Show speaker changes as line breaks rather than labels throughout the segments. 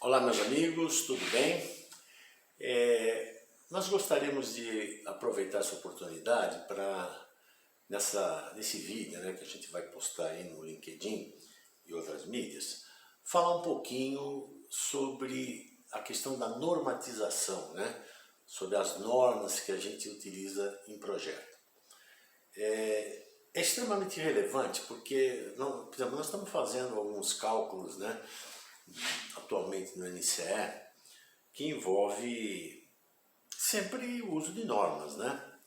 Olá, meus amigos, tudo bem? Nós gostaríamos de aproveitar essa oportunidade para, nesse vídeo, né, que a gente vai postar aí no LinkedIn e outras mídias, falar um pouquinho sobre a questão da normatização, né, sobre as normas que a gente utiliza em projeto. É extremamente relevante porque, por exemplo, nós estamos fazendo alguns cálculos, né, atualmente no NCE, que envolve sempre o uso de normas, né?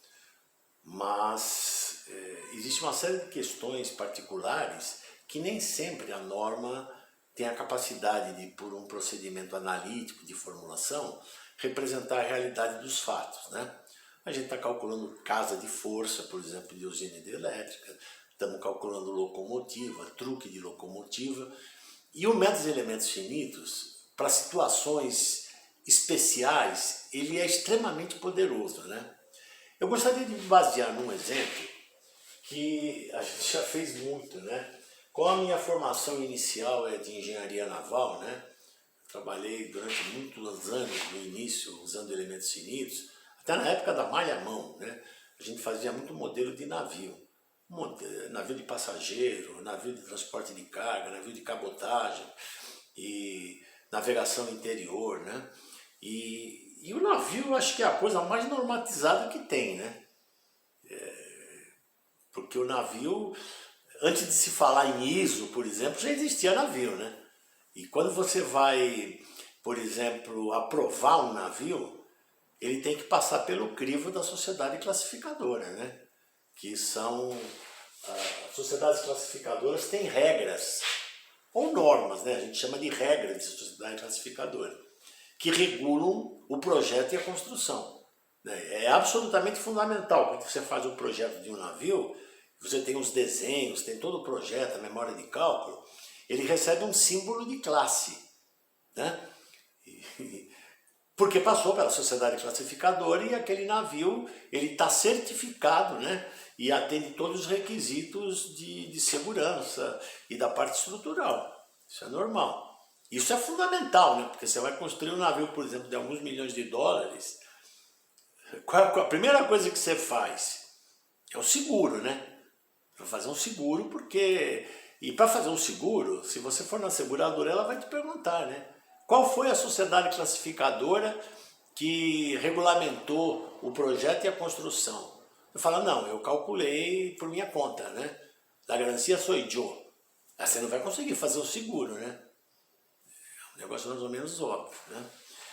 Mas existe uma série de questões particulares que nem sempre a norma tem a capacidade de, por um procedimento analítico de formulação, representar a realidade dos fatos, né? A gente está calculando casa de força, por exemplo, de usina hidrelétrica, estamos calculando locomotiva, truque de locomotiva, e o método de elementos finitos, para situações especiais, ele é extremamente poderoso, né? Eu gostaria de me basear num exemplo que a gente já fez muito, né? Com a minha formação inicial é de engenharia naval, né? Trabalhei durante muitos anos no início usando elementos finitos, até na época da malha-mão, né? A gente fazia muito modelo de navio. Navio de passageiro, navio de transporte de carga, navio de cabotagem e navegação interior, né? E o navio eu acho que é a coisa mais normatizada que tem, né? Porque o navio, antes de se falar em ISO, por exemplo, já existia navio, né? E quando você vai, por exemplo, aprovar um navio, ele tem que passar pelo crivo da sociedade classificadora, né? Que são as sociedades classificadoras têm regras ou normas, né? A gente chama de regras de sociedade classificadora, que regulam o projeto e a construção, né? É absolutamente fundamental quando você faz o projeto de um navio, você tem os desenhos, tem todo o projeto, a memória de cálculo, ele recebe um símbolo de classe, né? Porque passou pela sociedade classificadora e aquele navio ele está certificado, né? E atende todos os requisitos de segurança e da parte estrutural. Isso é normal. Isso é fundamental, né? Porque você vai construir um navio, por exemplo, de alguns milhões de dólares. A primeira coisa que você faz é o seguro, né? Para fazer um seguro, porque... E para fazer um seguro, se você for na seguradora, ela vai te perguntar, né? Qual foi a sociedade classificadora que regulamentou o projeto e a construção? Eu falo, não, eu calculei por minha conta, né? A garantia sou eu. Aí você não vai conseguir fazer o seguro, né? É um negócio mais ou menos óbvio, né?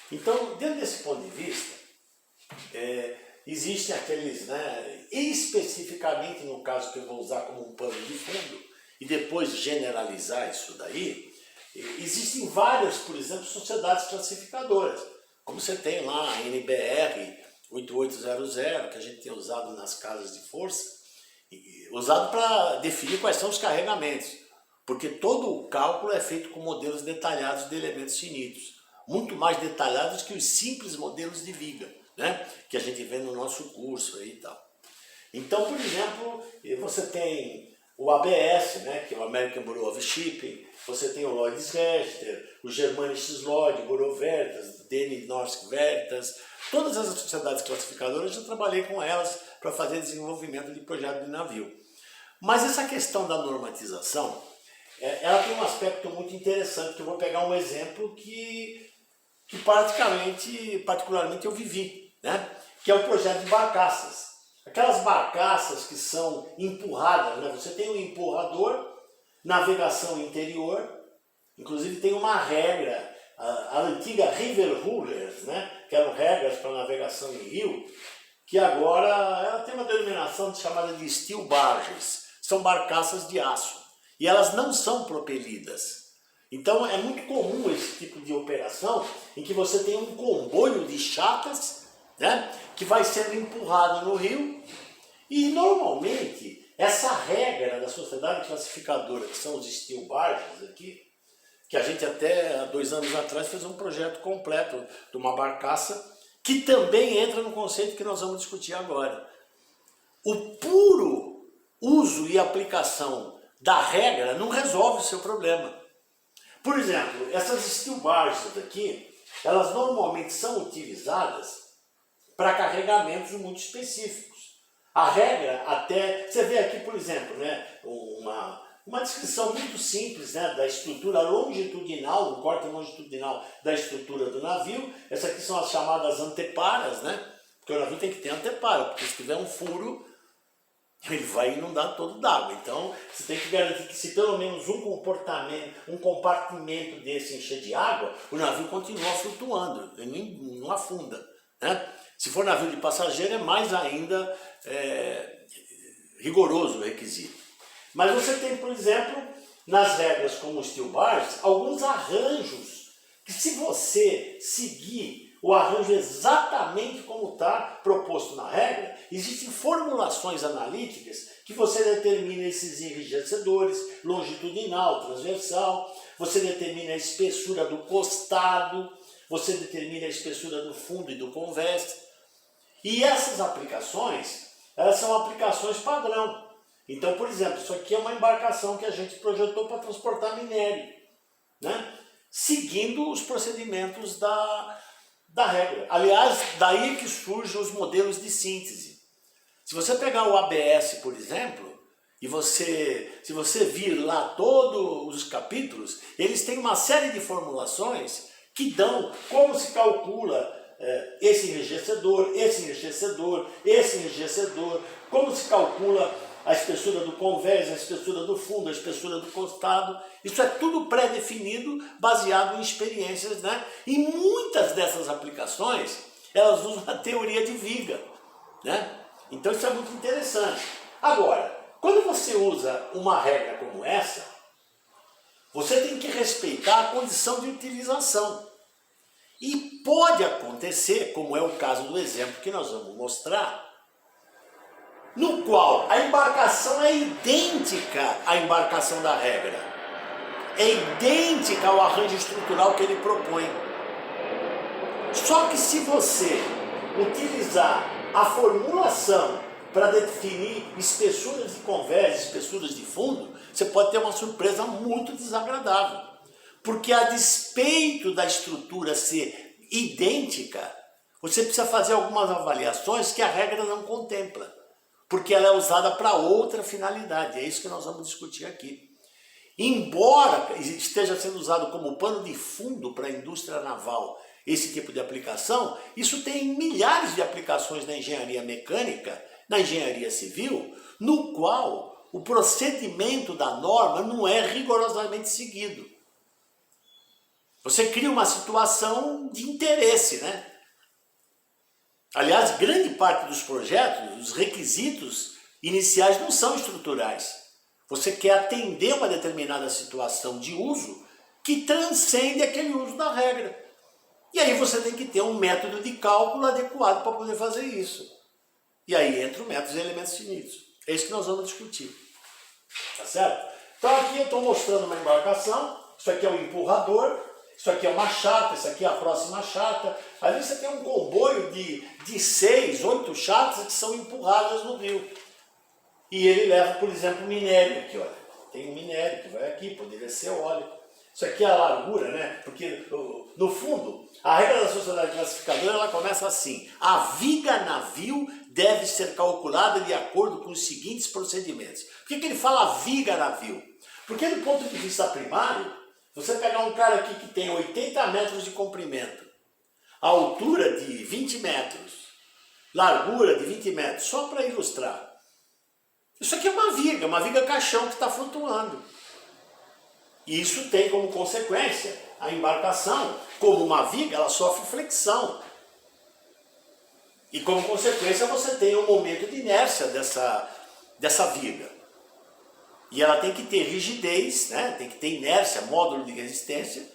Então, dentro desse ponto de vista, existem aqueles, né? Especificamente no caso que eu vou usar como um pano de fundo, e depois generalizar isso daí, existem várias, por exemplo, sociedades classificadoras, como você tem lá a NBR 8800, que a gente tem usado nas casas de força, usado para definir quais são os carregamentos, porque todo o cálculo é feito com modelos detalhados de elementos finitos, muito mais detalhados que os simples modelos de viga, né, que a gente vê no nosso curso aí e tal. Então, por exemplo, você tem o ABS, né, que é o American Bureau of Shipping, você tem o Lloyd's Register, o Germanisches Lloyd, Bureau Veritas, Dänische Norsk Veritas, todas essas sociedades classificadoras, eu trabalhei com elas para fazer desenvolvimento de projeto de navio. Mas essa questão da normatização, ela tem um aspecto muito interessante, que eu vou pegar um exemplo que particularmente eu vivi, né, que é o projeto de barcaças. Aquelas barcaças que são empurradas, né? Você tem um empurrador, navegação interior, inclusive tem uma regra, a antiga River Rulers, né? Que eram regras para navegação em rio, que agora ela tem uma denominação chamada de steel barges, são barcaças de aço, e elas não são propelidas. Então é muito comum esse tipo de operação em que você tem um comboio de chatas, né, que vai sendo empurrado no rio, e normalmente essa regra da sociedade classificadora, que são os steel barges aqui, que a gente até há 2 anos atrás fez um projeto completo de uma barcaça, que também entra no conceito que nós vamos discutir agora. O puro uso e aplicação da regra não resolve o seu problema. Por exemplo, essas steel barges aqui, elas normalmente são utilizadas para carregamentos muito específicos. A regra até, você vê aqui, por exemplo, né, uma descrição muito simples, né, da estrutura longitudinal, um corte longitudinal da estrutura do navio. Essas aqui são as chamadas anteparas, né, porque o navio tem que ter antepara, porque se tiver um furo, ele vai inundar todo d'água. Então, você tem que garantir que se pelo menos um compartimento desse encher de água, o navio continua flutuando, ele não afunda, né? Se for navio de passageiro, é mais ainda rigoroso o requisito. Mas você tem, por exemplo, nas regras como o steel barges, alguns arranjos que, se você seguir o arranjo exatamente como está proposto na regra, existem formulações analíticas que você determina esses enrijecedores, longitudinal, transversal, você determina a espessura do costado, você determina a espessura do fundo e do convés. E essas aplicações, elas são aplicações padrão. Então, por exemplo, isso aqui é uma embarcação que a gente projetou para transportar minério, né? Seguindo os procedimentos da regra. Aliás, daí que surgem os modelos de síntese. Se você pegar o ABS, por exemplo, e se você vir lá todos os capítulos, eles têm uma série de formulações que dão como se calcula esse enrijecedor, esse enrijecedor, esse enrijecedor, como se calcula a espessura do convés, a espessura do fundo, a espessura do costado. Isso é tudo pré-definido, baseado em experiências, né? E muitas dessas aplicações, elas usam a teoria de viga, né? Então isso é muito interessante. Agora, quando você usa uma regra como essa, você tem que respeitar a condição de utilização. E pode acontecer, como é o caso do exemplo que nós vamos mostrar, no qual a embarcação é idêntica à embarcação da regra. É idêntica ao arranjo estrutural que ele propõe. Só que se você utilizar a formulação para definir espessuras de convés, espessuras de fundo, você pode ter uma surpresa muito desagradável. Porque a despeito da estrutura ser idêntica, você precisa fazer algumas avaliações que a regra não contempla. Porque ela é usada para outra finalidade. É isso que nós vamos discutir aqui. Embora esteja sendo usado como pano de fundo para a indústria naval esse tipo de aplicação, isso tem milhares de aplicações na engenharia mecânica, na engenharia civil, no qual o procedimento da norma não é rigorosamente seguido. Você cria uma situação de interesse, né? Aliás, grande parte dos projetos, os requisitos iniciais não são estruturais. Você quer atender uma determinada situação de uso que transcende aquele uso da regra. E aí você tem que ter um método de cálculo adequado para poder fazer isso. E aí entra o método de elementos finitos. É isso que nós vamos discutir. Tá certo? Então aqui eu estou mostrando uma embarcação. Isso aqui é um empurrador. Isso aqui é uma chata, isso aqui é a próxima chata. Ali você tem um comboio de 6, 8 chatas que são empurradas no rio. E ele leva, por exemplo, minério aqui, olha. Tem um minério que vai aqui, poderia ser óleo. Isso aqui é a largura, né? Porque, no fundo, a regra da sociedade classificadora, ela começa assim. A viga navio deve ser calculada de acordo com os seguintes procedimentos. Por que ele fala viga navio? Porque do ponto de vista primário, você pegar um cara aqui que tem 80 metros de comprimento, altura de 20 metros, largura de 20 metros, só para ilustrar. Isso aqui é uma viga caixão que está flutuando. E isso tem como consequência a embarcação, como uma viga, ela sofre flexão. E como consequência você tem um momento de inércia dessa viga. E ela tem que ter rigidez, né? Tem que ter inércia, módulo de resistência,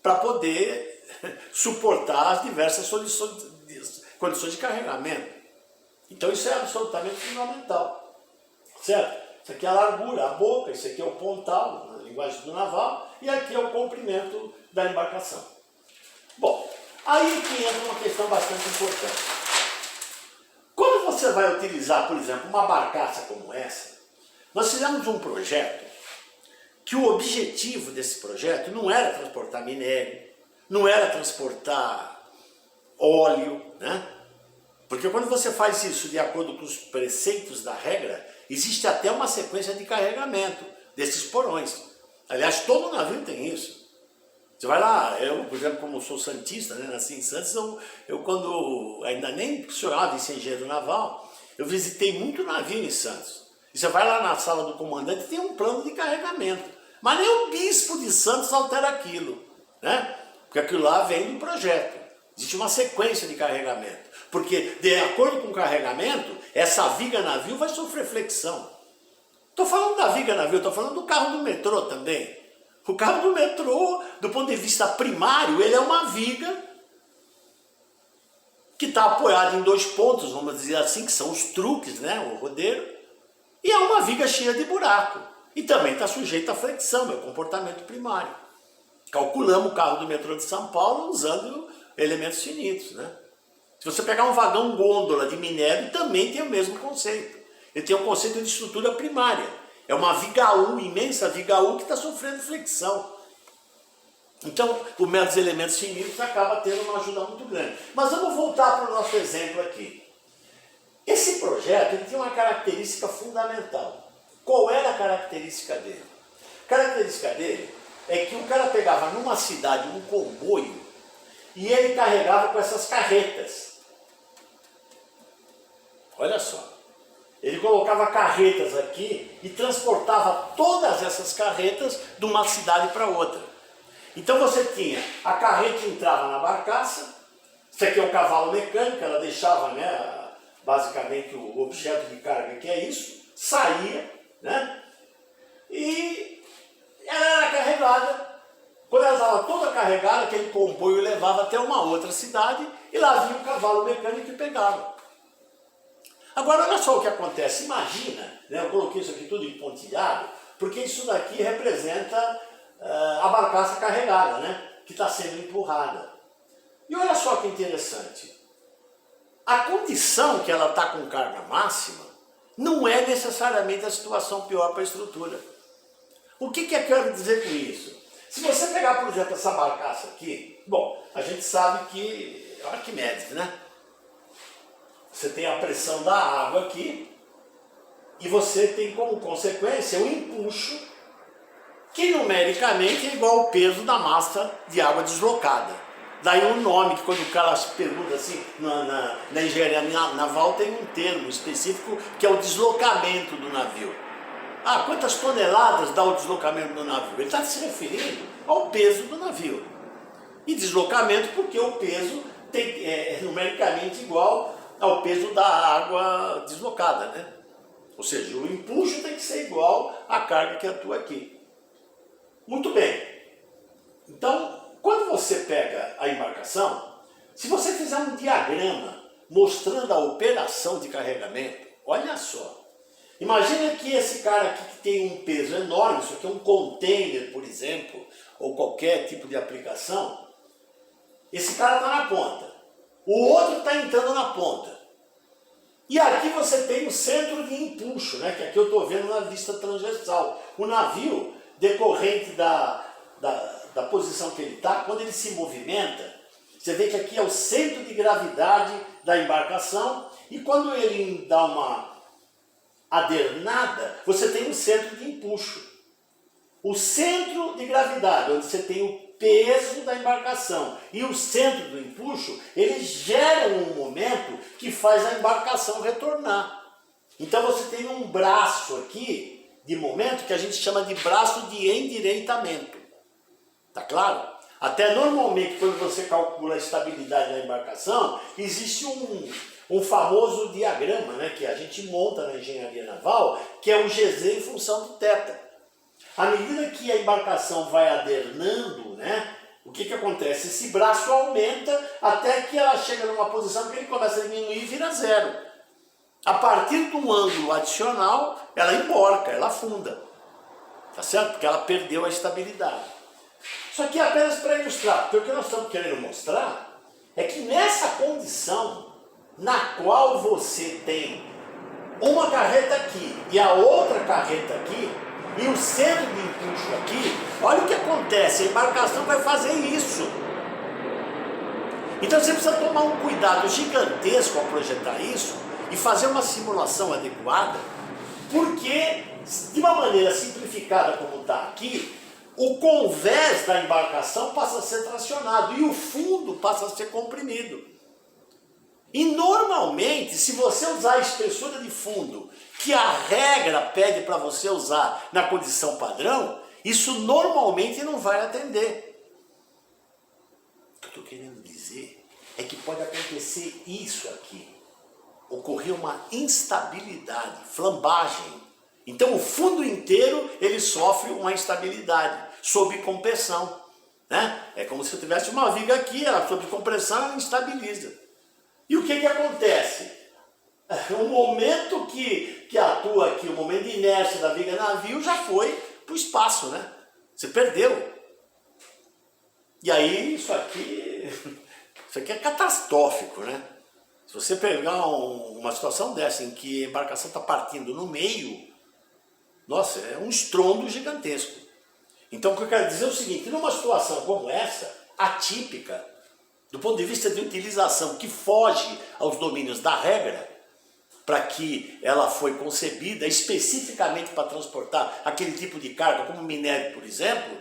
para poder suportar as diversas condições de carregamento. Então isso é absolutamente fundamental. Certo? Isso aqui é a largura, a boca, isso aqui é o pontal, na linguagem do naval, e aqui é o comprimento da embarcação. Bom, aí que entra uma questão bastante importante. Quando você vai utilizar, por exemplo, uma barcaça como essa, nós fizemos um projeto que o objetivo desse projeto não era transportar minério, não era transportar óleo, né? Porque quando você faz isso de acordo com os preceitos da regra, existe até uma sequência de carregamento desses porões. Aliás, todo navio tem isso. Você vai lá, eu, por exemplo, como sou santista, né, nasci em Santos, eu quando ainda nem funcionava em ser engenheiro naval, eu visitei muito navio em Santos. E você vai lá na sala do comandante, tem um plano de carregamento. Mas nem o bispo de Santos altera aquilo, né? Porque aquilo lá vem do projeto. Existe uma sequência de carregamento. Porque, de acordo com o carregamento, essa viga navio vai sofrer flexão. Estou falando da viga navio, estou falando do carro do metrô também. O carro do metrô, do ponto de vista primário, ele é uma viga que está apoiada em 2 pontos, vamos dizer assim, que são os truques, né, o rodeiro, e é uma viga cheia de buraco. E também está sujeita à flexão, é o comportamento primário. Calculamos o carro do metrô de São Paulo usando elementos finitos, né? Se você pegar um vagão gôndola de minério, também tem o mesmo conceito. Ele tem o conceito de estrutura primária. É uma viga-U, imensa viga-U, que está sofrendo flexão. Então, o método dos elementos finitos acaba tendo uma ajuda muito grande. Mas vamos voltar para o nosso exemplo aqui. Esse projeto ele tem uma característica fundamental. Qual era a característica dele? A característica dele é que o cara pegava numa cidade um comboio e ele carregava com essas carretas. Olha só. Ele colocava carretas aqui e transportava todas essas carretas de uma cidade para outra. Então você tinha, a carreta entrava na barcaça, isso aqui é o cavalo mecânico, ela deixava, né, basicamente o objeto de carga que é isso, saía, né, e ela era carregada. Quando ela estava toda carregada, aquele comboio levava até uma outra cidade e lá vinha o cavalo mecânico e pegava. Agora, olha só o que acontece. Imagina, né, eu coloquei isso aqui tudo em pontilhado, porque isso daqui representa a barcaça carregada, né, que está sendo empurrada. E olha só que interessante. A condição que ela está com carga máxima não é necessariamente a situação pior para a estrutura. O que eu quero dizer com isso? Se você pegar, por exemplo, essa barcaça aqui, bom, a gente sabe que é Arquimedes, né? Você tem a pressão da água aqui e você tem como consequência o empuxo, que numericamente é igual ao peso da massa de água deslocada. Daí o nome, que quando o cara se pergunta assim, na engenharia naval tem um termo específico que é o deslocamento do navio. Ah, quantas toneladas dá o deslocamento do navio? Ele está se referindo ao peso do navio. E deslocamento porque o peso é numericamente igual ao peso da água deslocada, né? Ou seja, o empuxo tem que ser igual à carga que atua aqui. Muito bem. Então, quando você pega a embarcação, se você fizer um diagrama mostrando a operação de carregamento, olha só. Imagina que esse cara aqui que tem um peso enorme, isso aqui é um container, por exemplo, ou qualquer tipo de aplicação, esse cara está na ponta, o outro está entrando na ponta. E aqui você tem o centro de empuxo, né, que aqui eu estou vendo na vista transversal. O navio, decorrente da posição que ele está, quando ele se movimenta, você vê que aqui é o centro de gravidade da embarcação, e quando ele dá uma adernada, você tem o centro de empuxo. O centro de gravidade, onde você tem o peso da embarcação, e o centro do empuxo, eles geram um momento que faz a embarcação retornar. Então você tem um braço aqui de momento que a gente chama de braço de endireitamento. Tá claro? Até normalmente quando você calcula a estabilidade da embarcação, existe um famoso diagrama, né, que a gente monta na engenharia naval, que é o GZ em função do θ. À medida que a embarcação vai adernando, né, o que acontece? Esse braço aumenta até que ela chega numa posição que ele começa a diminuir e vira zero. A partir de um ângulo adicional, ela emborca, ela afunda. Tá certo? Porque ela perdeu a estabilidade. Isso aqui é apenas para ilustrar, porque o que nós estamos querendo mostrar é que nessa condição na qual você tem uma carreta aqui e a outra carreta aqui, E o centro de empuxo aqui, olha o que acontece, a embarcação vai fazer isso. Então você precisa tomar um cuidado gigantesco ao projetar isso e fazer uma simulação adequada, porque de uma maneira simplificada como está aqui, o convés da embarcação passa a ser tracionado e o fundo passa a ser comprimido. E normalmente, se você usar a espessura de fundo que a regra pede para você usar na condição padrão, isso normalmente não vai atender. O que eu estou querendo dizer é que pode acontecer isso aqui. Ocorrer uma instabilidade, flambagem. Então o fundo inteiro ele sofre uma instabilidade, sob compressão. Né? É como se eu tivesse uma viga aqui, ela sob compressão ela instabiliza. E o que acontece? O momento que atua aqui, o momento de inércia da viga navio já foi para o espaço, né? Você perdeu. E aí isso aqui é catastrófico, né? Se você pegar uma situação dessa em que a embarcação está partindo no meio, nossa, é um estrondo gigantesco. Então o que eu quero dizer é o seguinte, numa situação como essa, atípica, do ponto de vista de utilização que foge aos domínios da regra, para que ela foi concebida especificamente para transportar aquele tipo de carga, como minério, por exemplo,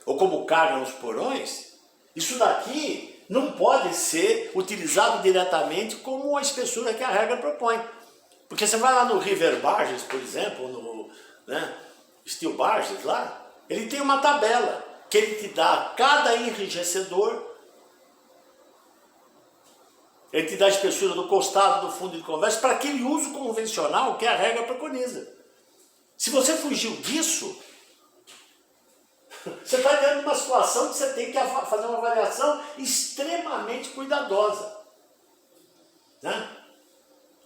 ou como carga nos porões, isso daqui não pode ser utilizado diretamente como a espessura que a regra propõe. Porque você vai lá no River Barges, por exemplo, no Steel Barges lá, ele tem uma tabela que ele te dá cada enrijecedor, ele te dá a espessura do costado, do fundo e do convés, para aquele uso convencional que a regra preconiza. Se você fugiu disso, você está diante de uma situação que você tem que fazer uma avaliação extremamente cuidadosa. Né?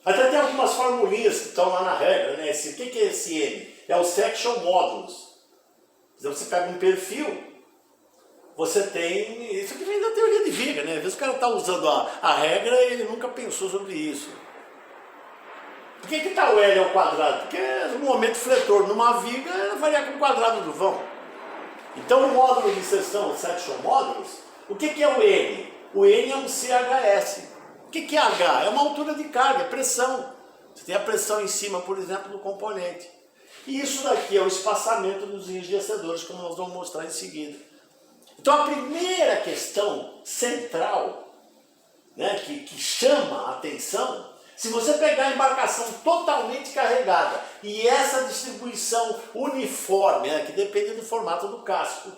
Até tem algumas formulinhas que estão lá na regra. Né? O que é esse M? É o Section Modulus. Então você pega um perfil, você tem... Isso aqui vem da teoria de viga, né? Às vezes o cara está usando a regra e ele nunca pensou sobre isso. Por que está o L ao quadrado? Porque no momento fletor numa viga varia com o quadrado do vão. Então o módulo de seção, o Section Modulus, o que é o N? O N é um CHS. O que é H? É uma altura de carga, é pressão. Você tem a pressão em cima, por exemplo, do componente. E isso daqui é o espaçamento dos enrijecedores, como nós vamos mostrar em seguida. Então a primeira questão central, né, que chama a atenção, se você pegar a embarcação totalmente carregada e essa distribuição uniforme, que depende do formato do casco,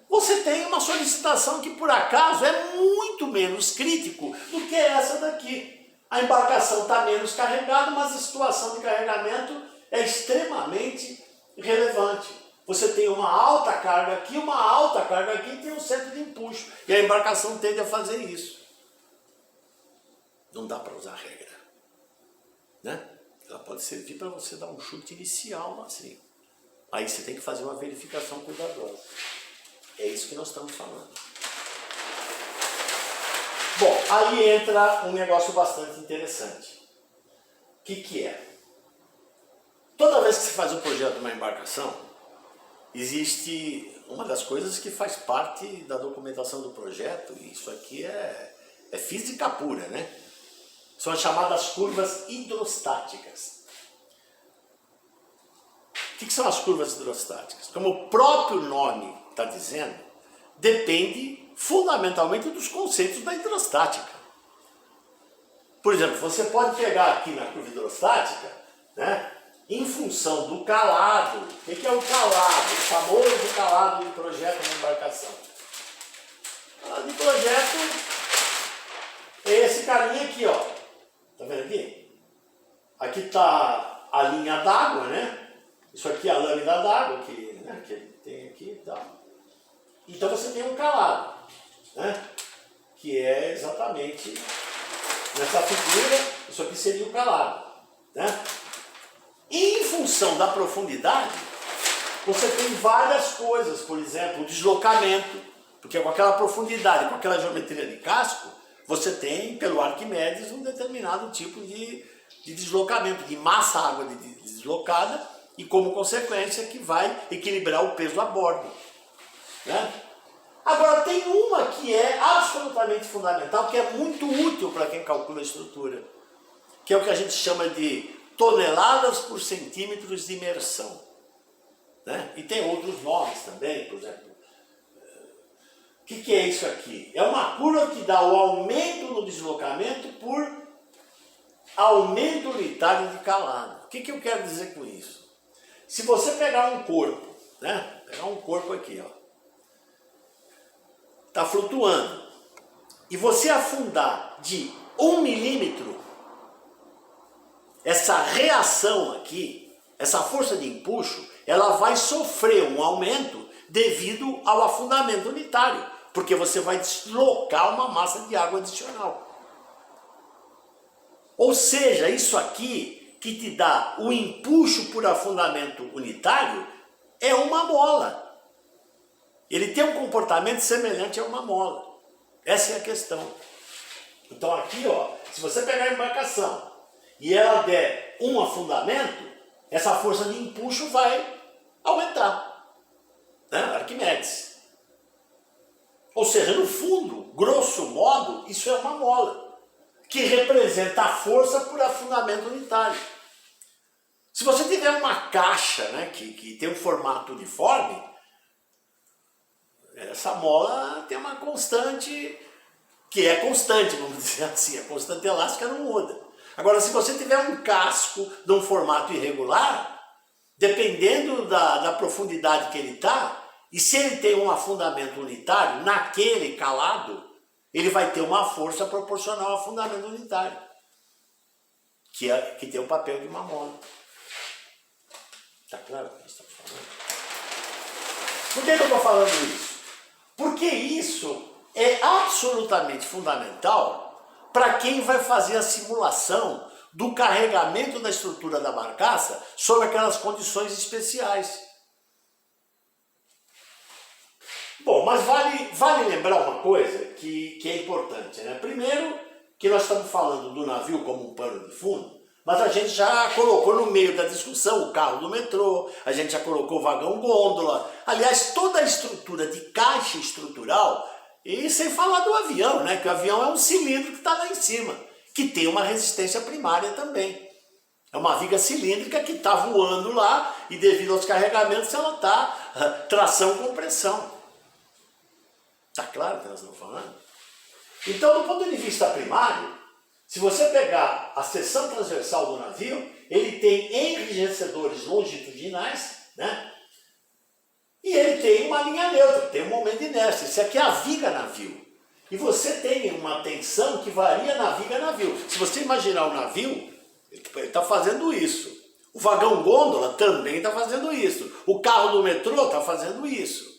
você tem uma solicitação que por acaso é muito menos crítico do que essa daqui. A embarcação está menos carregada, mas a situação de carregamento é extremamente relevante. Você tem uma alta carga aqui, uma alta carga aqui e tem um centro de empuxo. E a embarcação tende a fazer isso. Não dá para usar regra. Né? Ela pode servir para você dar um chute inicial assim. Aí você tem que fazer uma verificação cuidadosa. É isso que nós estamos falando. Bom, aí entra um negócio bastante interessante. O que é? Toda vez que você faz um projeto de uma embarcação, existe uma das coisas que faz parte da documentação do projeto, e isso aqui é física pura, né? São as chamadas curvas hidrostáticas. O que são as curvas hidrostáticas? Como o próprio nome está dizendo, depende fundamentalmente dos conceitos da hidrostática. Por exemplo, você pode pegar aqui na curva hidrostática, né? Em função do calado. O que é o calado? O famoso calado de projeto na embarcação. O calado de projeto é esse carinha aqui, ó. Tá vendo aqui? Aqui está a linha d'água, né? Isso aqui é a lâmina d'água que ele tem aqui e tal. Então você tem um calado, né? Que é exatamente nessa figura, isso aqui seria o calado, né? E em função da profundidade, você tem várias coisas, por exemplo, o deslocamento, porque com aquela profundidade, com aquela geometria de casco, você tem, pelo Arquimedes, um determinado tipo de deslocamento, de massa água deslocada e como consequência que vai equilibrar o peso a bordo, né? Agora tem uma que é absolutamente fundamental, que é muito útil para quem calcula a estrutura, que é o que a gente chama de toneladas por centímetros de imersão, né? E tem outros nomes também, por exemplo. O que é isso aqui? É uma curva que dá o aumento no deslocamento por aumento unitário de calado. O que eu quero dizer com isso? Se você pegar um corpo, né? Pegar um corpo aqui, ó, está flutuando, e você afundar de 1 milímetro, essa reação aqui, essa força de empuxo, ela vai sofrer um aumento devido ao afundamento unitário, porque você vai deslocar uma massa de água adicional. Ou seja, isso aqui que te dá o empuxo por afundamento unitário é uma mola. Ele tem um comportamento semelhante a uma mola. Essa é a questão. Então aqui, ó, se você pegar a embarcação e ela der um afundamento, essa força de empuxo vai aumentar, né? Arquimedes. Ou seja, no fundo, grosso modo, isso é uma mola, que representa a força por afundamento unitário. Se você tiver uma caixa, né, que tem um formato uniforme, essa mola tem uma constante, que é constante, vamos dizer assim, a constante elástica não muda. Agora, se você tiver um casco de um formato irregular, dependendo da profundidade que ele está, e se ele tem um afundamento unitário, naquele calado, ele vai ter uma força proporcional ao afundamento unitário, que tem o papel de uma mola. Está claro o que nós estamos falando? Por que eu estou falando isso? Porque isso é absolutamente fundamental para quem vai fazer a simulação do carregamento da estrutura da barcaça sob aquelas condições especiais. Bom, mas vale lembrar uma coisa que é importante, né? Primeiro, que nós estamos falando do navio como um pano de fundo, mas a gente já colocou no meio da discussão o carro do metrô, a gente já colocou o vagão gôndola, aliás, toda a estrutura de caixa estrutural, e sem falar do avião, né? Que o avião é um cilindro que está lá em cima, que tem uma resistência primária também. É uma viga cilíndrica que está voando lá e devido aos carregamentos ela está tração-compressão. Está claro o que nós estamos falando? Então, do ponto de vista primário, se você pegar a seção transversal do navio, ele tem enrijecedores longitudinais, né? E ele tem uma linha neutra, tem um momento de inércia. Isso aqui é a viga navio. E você tem uma tensão que varia na viga navio. Se você imaginar o navio, ele está fazendo isso. O vagão gôndola também está fazendo isso. O carro do metrô está fazendo isso.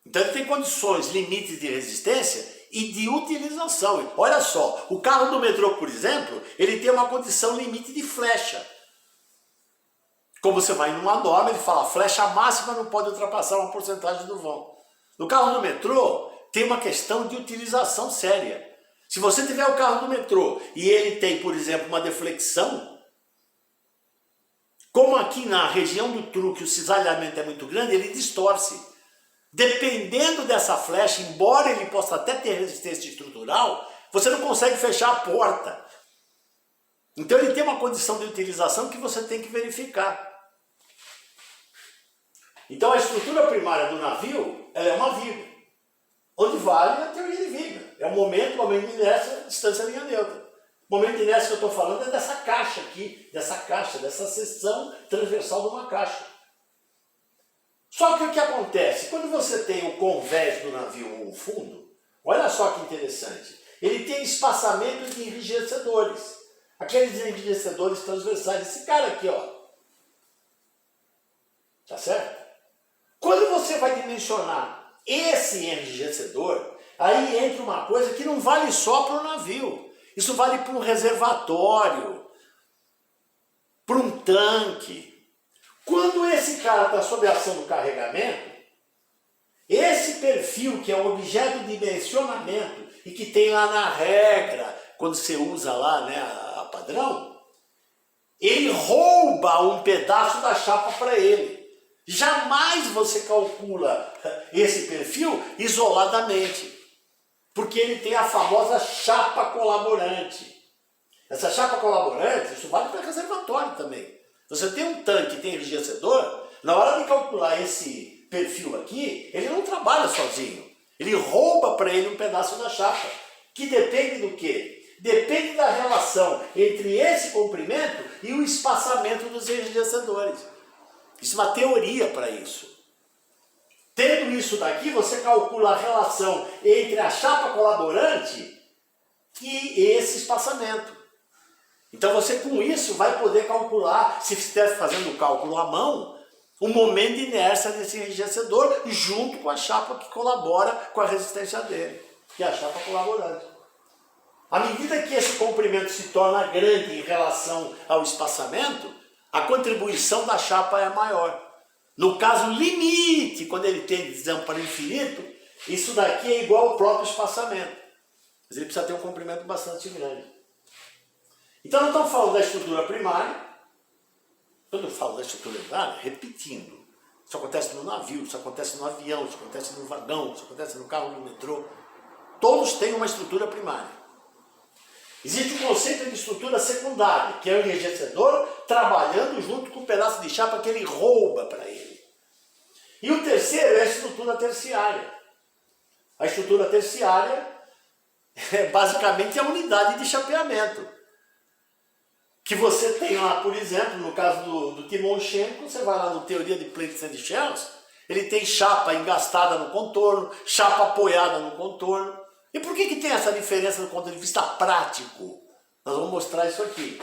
Então ele tem condições, limites de resistência e de utilização. Olha só, o carro do metrô, por exemplo, ele tem uma condição limite de flecha. Como você vai numa norma, ele fala, a flecha máxima não pode ultrapassar uma porcentagem do vão. No carro do metrô, tem uma questão de utilização séria. Se você tiver o carro do metrô e ele tem, por exemplo, uma deflexão, como aqui na região do truque o cisalhamento é muito grande, ele distorce. Dependendo dessa flecha, embora ele possa até ter resistência estrutural, você não consegue fechar a porta. Então ele tem uma condição de utilização que você tem que verificar. Então a estrutura primária do navio, ela é uma viga, onde vale a teoria de viga. É o momento de inércia, distância linha neutra. O momento de inércia que eu estou falando é dessa caixa aqui, dessa seção transversal de uma caixa. Só que o que acontece? Quando você tem o convés do navio ou o fundo, olha só que interessante, ele tem espaçamento de enrijecedores. Aqueles enrijecedores transversais, esse cara aqui, ó. Tá certo? Quando você vai dimensionar esse enrijecedor, aí entra uma coisa que não vale só para o navio. Isso vale para um reservatório, para um tanque. Quando esse cara está sob a ação do carregamento, esse perfil que é o objeto de dimensionamento e que tem lá na regra, quando você usa lá, né, a padrão, ele rouba um pedaço da chapa para ele. Jamais você calcula esse perfil isoladamente, porque ele tem a famosa chapa colaborante. Essa chapa colaborante, isso vale para reservatório também. Você tem um tanque, tem enrijecedor, na hora de calcular esse perfil aqui, ele não trabalha sozinho. Ele rouba para ele um pedaço da chapa, que depende do quê? Depende da relação entre esse comprimento e o espaçamento dos enrijecedores. Existe uma teoria para isso. Tendo isso daqui, você calcula a relação entre a chapa colaborante e esse espaçamento. Então você com isso vai poder calcular, se estiver fazendo o cálculo à mão, o momento de inércia desse enrijecedor junto com a chapa que colabora com a resistência dele, que é a chapa colaborante. À medida que esse comprimento se torna grande em relação ao espaçamento, a contribuição da chapa é maior. No caso limite, quando ele tem desamparo infinito, isso daqui é igual ao próprio espaçamento. Mas ele precisa ter um comprimento bastante grande. Então nós estamos falando da estrutura primária. Quando eu falo da estrutura primária, repetindo. Isso acontece no navio, isso acontece no avião, isso acontece no vagão, isso acontece no carro, no metrô. Todos têm uma estrutura primária. Existe um conceito de estrutura secundária, que é o enrijecedor trabalhando junto com o pedaço de chapa que ele rouba para ele. E o terceiro é a estrutura terciária. A estrutura terciária é basicamente a unidade de chapeamento. Que você tem lá, por exemplo, no caso do Timonchenko, você vai lá no Teoria de Plates and Shells, ele tem chapa engastada no contorno, chapa apoiada no contorno. E por que tem essa diferença do ponto de vista prático? Nós vamos mostrar isso aqui.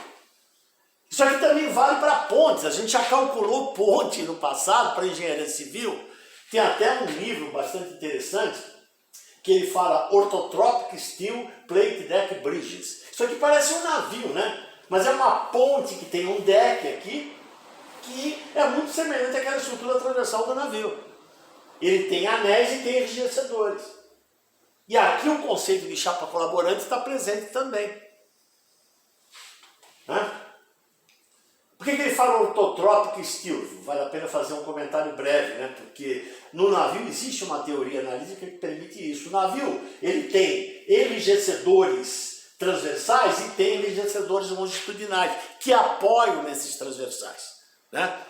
Isso aqui também vale para pontes. A gente já calculou ponte no passado para engenharia civil. Tem até um livro bastante interessante que ele fala Orthotropic Steel Plate Deck Bridges. Isso aqui parece um navio, né? Mas é uma ponte que tem um deck aqui que é muito semelhante àquela estrutura transversal do navio. Ele tem anéis e tem enrijecedores. E aqui o conceito de chapa colaborante está presente também. Né? Por que ele fala orthotropic steel? Vale a pena fazer um comentário breve, né? Porque no navio existe uma teoria analítica que permite isso. O navio ele tem enrijecedores transversais e tem enrijecedores longitudinais que apoiam nesses transversais. Né?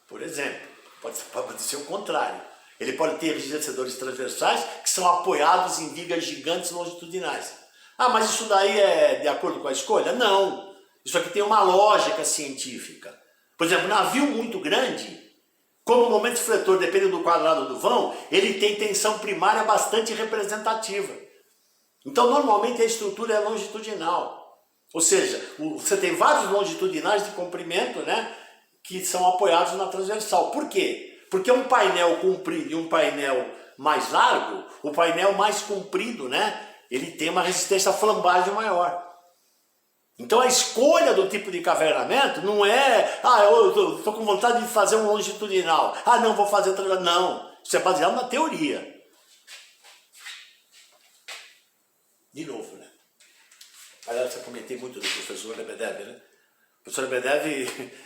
Por exemplo, pode ser o contrário. Ele pode ter enrijecedores transversais que são apoiados em vigas gigantes longitudinais. Ah, mas isso daí é de acordo com a escolha? Não. Isso aqui tem uma lógica científica. Por exemplo, navio muito grande, como o momento fletor depende do quadrado do vão, ele tem tensão primária bastante representativa. Então, normalmente a estrutura é longitudinal. Ou seja, você tem vários longitudinais de comprimento, né, que são apoiados na transversal. Por quê? Porque um painel comprido e um painel mais largo, o painel mais comprido, né, ele tem uma resistência à flambagem maior. Então a escolha do tipo de cavernamento não é, eu estou com vontade de fazer um longitudinal, não, vou fazer transversal. Não, isso é baseado na teoria. De novo, né? Aliás, eu comentei muito do professor Lebedev, né? O professor Lebedev...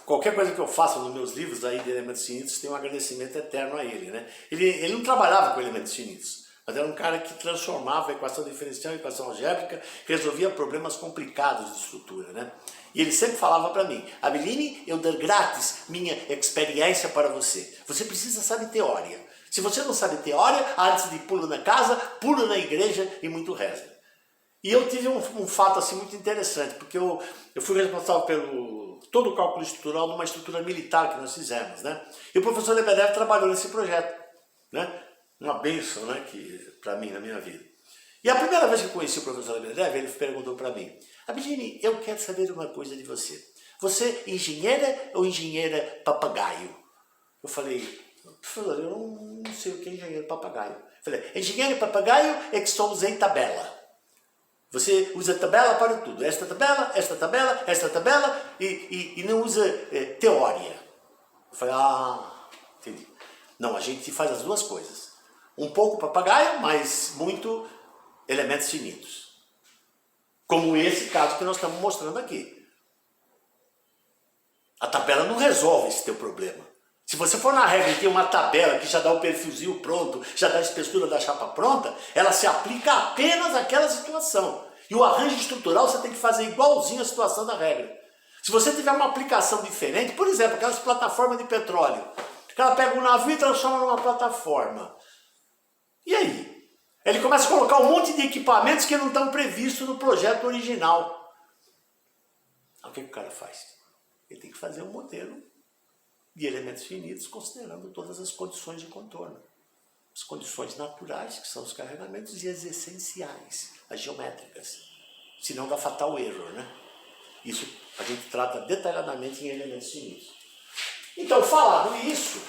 Qualquer coisa que eu faça nos meus livros aí de elementos finitos tem um agradecimento eterno a ele, né? Ele não trabalhava com elementos finitos, mas era um cara que transformava a equação diferencial em equação algébrica, resolvia problemas complicados de estrutura, né? E ele sempre falava para mim, Abeline, eu dou grátis minha experiência para você. Você precisa saber teoria. Se você não sabe teoria, antes de pula na casa, pula na igreja e muito reza. E eu tive um fato assim muito interessante, porque eu fui responsável pelo todo o cálculo estrutural numa estrutura militar que nós fizemos, né? E o professor Lebedev trabalhou nesse projeto, né? Uma bênção, né? Para mim, na minha vida. E a primeira vez que eu conheci o professor Lebedev, ele perguntou para mim, Abidine, eu quero saber uma coisa de você. Você é engenheira ou engenheira papagaio? Eu falei, professor, eu não sei o que é engenheiro papagaio. Eu falei, engenheiro papagaio é que só usei tabela. Você usa tabela para tudo. Esta tabela, esta tabela, esta tabela e não usa teoria. Eu falei, entendi. Não, a gente faz as duas coisas. Um pouco papagaio, mas muito elementos finitos. Como esse caso que nós estamos mostrando aqui. A tabela não resolve esse teu problema. Se você for na regra e tem uma tabela que já dá o perfilzinho pronto, já dá a espessura da chapa pronta, ela se aplica apenas àquela situação. E o arranjo estrutural você tem que fazer igualzinho à situação da regra. Se você tiver uma aplicação diferente, por exemplo, aquelas plataformas de petróleo, que ela pega um navio e transforma numa plataforma. E aí? Ele começa a colocar um monte de equipamentos que não estão previstos no projeto original. Então, o que o cara faz? Ele tem que fazer um modelo de elementos finitos, considerando todas as condições de contorno. As condições naturais, que são os carregamentos, e as essenciais, as geométricas. Senão dá fatal error, né? Isso a gente trata detalhadamente em elementos finitos. Então, falado isso,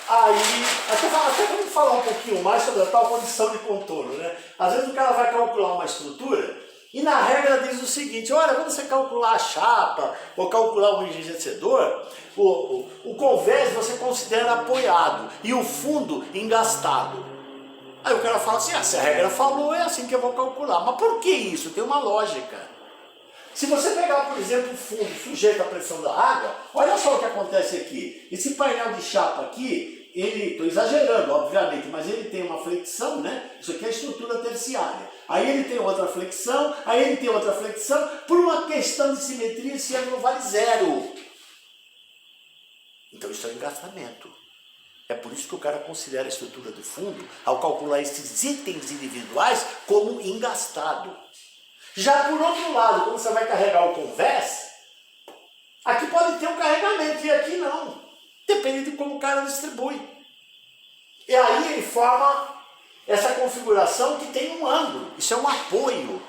aí, até vamos falar um pouquinho mais sobre a tal condição de contorno, né? Às vezes o cara vai calcular uma estrutura e na regra diz o seguinte: olha, quando você calcular a chapa ou calcular o enrijecedor, o convés você considera apoiado e o fundo engastado. Aí o cara fala assim: se a regra falou, é assim que eu vou calcular. Mas por que isso? Tem uma lógica. Se você pegar, por exemplo, o fundo sujeito à pressão da água, olha só o que acontece aqui. Esse painel de chapa aqui, estou exagerando, obviamente, mas ele tem uma flexão, né? Isso aqui é a estrutura terciária. Aí ele tem outra flexão, aí ele tem outra flexão. Por uma questão de simetria, esse ângulo vale 0. Então isso é um engastamento. É por isso que o cara considera a estrutura do fundo, ao calcular esses itens individuais, como engastado. Já por outro lado, quando você vai carregar o convés, aqui pode ter um carregamento e aqui não. Depende de como o cara distribui. E aí ele forma essa configuração que tem um ângulo. Isso é um apoio.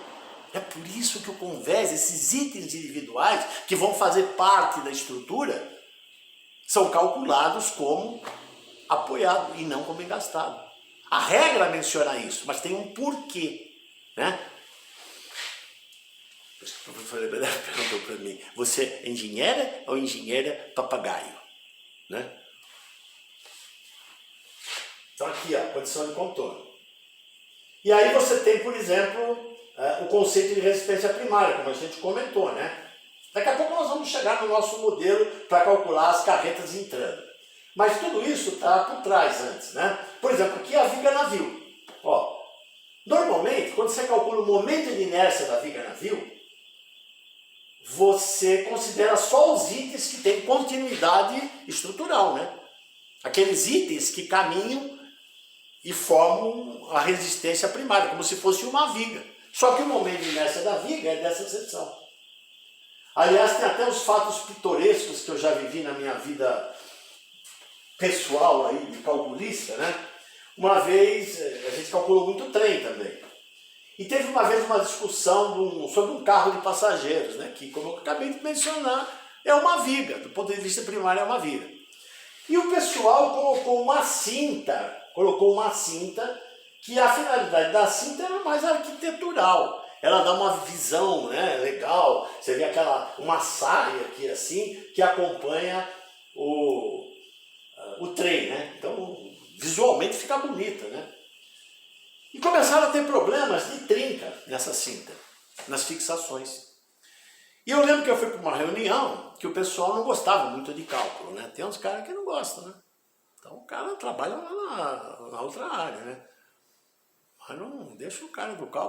É por isso que o convés, esses itens individuais que vão fazer parte da estrutura, são calculados como apoiado e não como engastado. A regra menciona isso, mas tem um porquê, né? O professor Ebenezer perguntou para mim: você é engenheira ou engenheira papagaio? Né? Então aqui, ó, condição de contorno. E aí você tem, por exemplo, o conceito de resistência primária, como a gente comentou, né? Daqui a pouco nós vamos chegar no nosso modelo para calcular as carretas entrando. Mas tudo isso está por trás antes, né? Por exemplo, aqui a viga navio. Ó, normalmente, quando você calcula o momento de inércia da viga navio, você considera só os itens que têm continuidade estrutural, né? Aqueles itens que caminham e formam a resistência primária, como se fosse uma viga. Só que o momento de inércia da viga é dessa seção. Aliás, tem até os fatos pitorescos que eu já vivi na minha vida pessoal aí, de calculista, né? Uma vez, a gente calculou muito trem também. E teve uma vez uma discussão sobre um carro de passageiros, né? Que, como eu acabei de mencionar, é uma viga, do ponto de vista primário é uma viga. E o pessoal colocou uma cinta, que a finalidade da cinta era mais arquitetural. Ela dá uma visão, né, legal, você vê uma saia aqui assim, que acompanha o trem, né? Então, visualmente fica bonita, né? E começaram a ter problemas de trinca nessa cinta, nas fixações. E eu lembro que eu fui para uma reunião que o pessoal não gostava muito de cálculo, né? Tem uns caras que não gostam, né? Então o cara trabalha lá na outra área, né? Mas não deixa o cara do cálculo